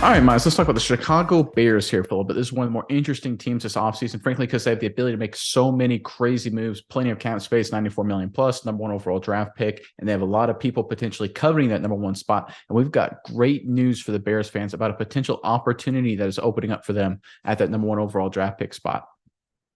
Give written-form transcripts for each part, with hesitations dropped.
All right, Miles, let's talk about the Chicago Bears here for a little bit. This is one of the more interesting teams this offseason, frankly, because they have the ability to make so many crazy moves, plenty of cap space, 94 million plus, number one overall draft pick, and they have a lot of people potentially covering that number one spot. And we've got great news for the Bears fans about a potential opportunity that is opening up for them at that number one overall draft pick spot.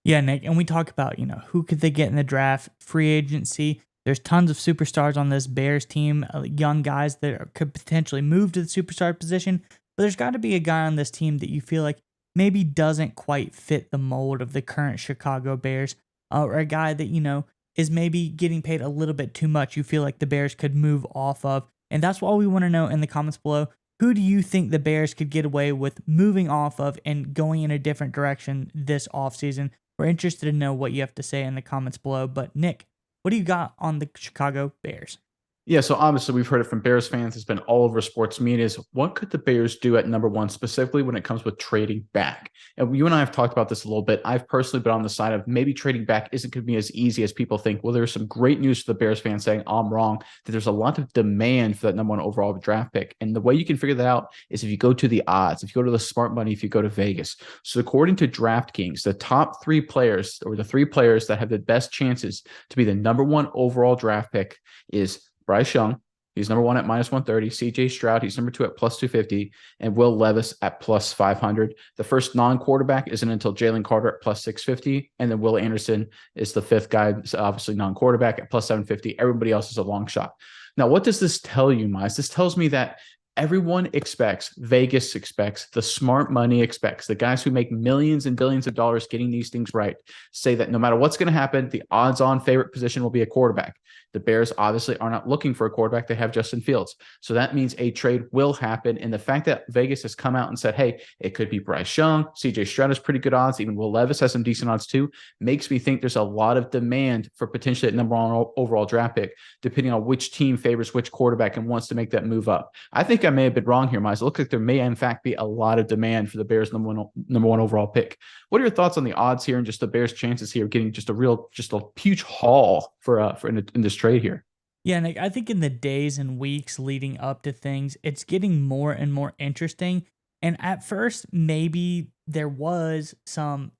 Yeah, Nick, and we talk about, who could they get in the draft, free agency. There's tons of superstars on this Bears team, young guys that could potentially move to the superstar position. But there's got to be a guy on this team that you feel like maybe doesn't quite fit the mold of the current Chicago Bears, or a guy that, is maybe getting paid a little bit too much. You feel like the Bears could move off of. And that's what we want to know in the comments below. Who do you think the Bears could get away with moving off of and going in a different direction this offseason? We're interested to know what you have to say in the comments below. But Nick, what do you got on the Chicago Bears? Yeah, so obviously we've heard it from Bears fans. It's been all over sports media. Is what could the Bears do at number one, specifically when it comes with trading back? And you and I have talked about this a little bit. I've personally been on the side of maybe trading back isn't going to be as easy as people think. Well, there's some great news for the Bears fans saying I'm wrong, that there's a lot of demand for that number one overall draft pick. And the way you can figure that out is if you go to the odds, if you go to the smart money, if you go to Vegas. So according to DraftKings, the top three players or the three players that have the best chances to be the number one overall draft pick is Bryce Young, he's number one at minus 130. CJ Stroud, he's number two at plus 250. And Will Levis at plus 500. The first non quarterback isn't until Jalen Carter at plus 650. And then Will Anderson is the fifth guy, obviously non quarterback at plus 750. Everybody else is a long shot. Now, what does this tell you, Miles? This tells me that everyone expects, Vegas expects, the smart money expects, the guys who make millions and billions of dollars getting these things right say that no matter what's going to happen, the odds on favorite position will be a quarterback. The Bears obviously are not looking for a quarterback. They have Justin Fields. So that means a trade will happen. And the fact that Vegas has come out and said, hey, it could be Bryce Young, CJ Stroud has pretty good odds, even Will Levis has some decent odds too, makes me think there's a lot of demand for potentially at number one overall draft pick, depending on which team favors which quarterback and wants to make that move up. I think I may have been wrong here, Miles. It looks like there may, in fact, be a lot of demand for the Bears' number one overall pick. What are your thoughts on the odds here and just the Bears' chances here of getting just a huge haul for in this trade here? Yeah, Nick, I think in the days and weeks leading up to things, it's getting more and more interesting. And at first, maybe there was some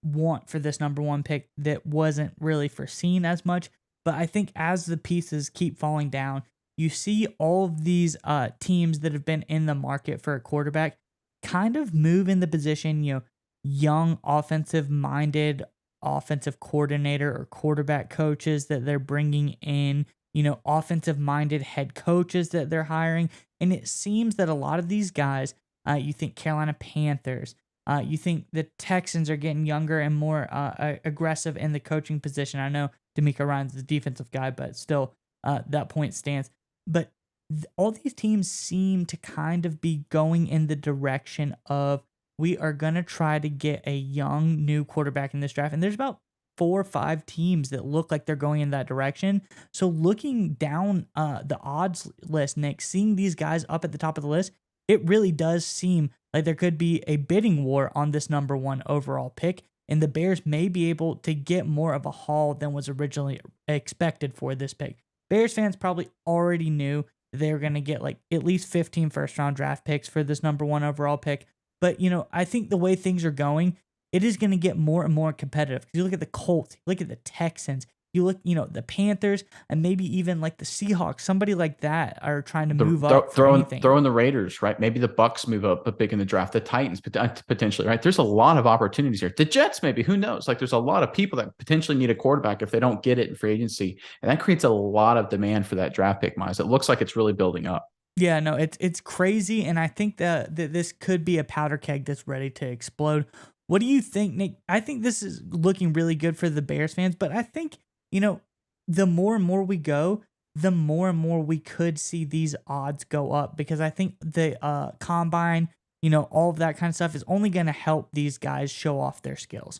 want for this number one pick that wasn't really foreseen as much. But I think as the pieces keep falling down, you see all of these teams that have been in the market for a quarterback kind of move in the position, young offensive minded offensive coordinator or quarterback coaches that they're bringing in, offensive minded head coaches that they're hiring. And it seems that a lot of these guys, you think Carolina Panthers, you think the Texans are getting younger and more aggressive in the coaching position. I know D'Amico Ryan's the defensive guy, but still that point stands. But all these teams seem to kind of be going in the direction of we are going to try to get a young new quarterback in this draft. And there's about 4 or 5 teams that look like they're going in that direction. So looking down the odds list, Nick, seeing these guys up at the top of the list, it really does seem like there could be a bidding war on this number one overall pick. And the Bears may be able to get more of a haul than was originally expected for this pick. Bears fans probably already knew they were going to get like at least 15 first-round draft picks for this number one overall pick. But, I think the way things are going, it is going to get more and more competitive. You look at the Colts, you look at the Texans, you look, the Panthers, and maybe even like the Seahawks. Somebody like that are trying to move up for anything. Throwing the Raiders, right? Maybe the Bucks move up a big in the draft. The Titans potentially, right? There's a lot of opportunities here. The Jets, maybe, who knows? Like there's a lot of people that potentially need a quarterback if they don't get it in free agency. And that creates a lot of demand for that draft pick, Miles. It looks like it's really building up. Yeah, no, it's crazy, and I think that this could be a powder keg that's ready to explode. What do you think, Nick? I think this is looking really good for the Bears fans, but I think, the more and more we go, the more and more we could see these odds go up because I think the combine, all of that kind of stuff is only going to help these guys show off their skills.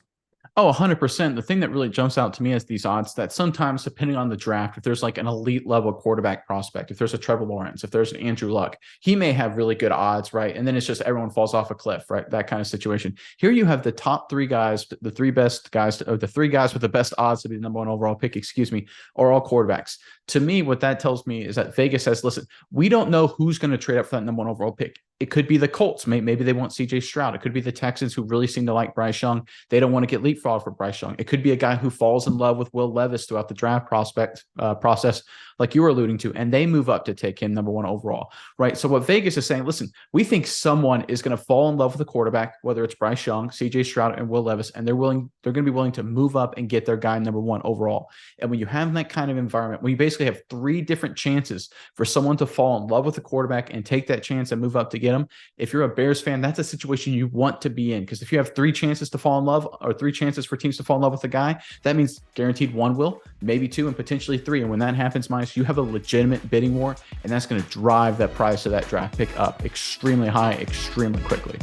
Oh, 100%. The thing that really jumps out to me is these odds that sometimes, depending on the draft, if there's like an elite level quarterback prospect, if there's a Trevor Lawrence, if there's an Andrew Luck, he may have really good odds, right? And then it's just everyone falls off a cliff, right? That kind of situation. Here you have the top three guys, the three best guys, or the three guys with the best odds to be the number one overall pick, excuse me, are all quarterbacks. To me, what that tells me is that Vegas says, listen, we don't know who's going to trade up for that number one overall pick. It could be the Colts. Maybe they want CJ Stroud. It could be the Texans, who really seem to like Bryce Young. They don't want to get leapfrog for Bryce Young. It could be a guy who falls in love with Will Levis throughout the draft process, like you were alluding to, and they move up to take him number one overall, right? So what Vegas is saying, listen, we think someone is going to fall in love with the quarterback, whether it's Bryce Young, CJ Stroud, and Will Levis, and they're going to be willing to move up and get their guy number one overall. And when you have that kind of environment, when you basically have three different chances for someone to fall in love with the quarterback and take that chance and move up to get him, if you're a Bears fan, that's a situation you want to be in. Because if you have three chances to fall in love, or three chances for teams to fall in love with a guy, that means guaranteed one will, maybe two, and potentially three. And when that happens, Miles, you have a legitimate bidding war, and that's going to drive that price of that draft pick up extremely high, extremely quickly.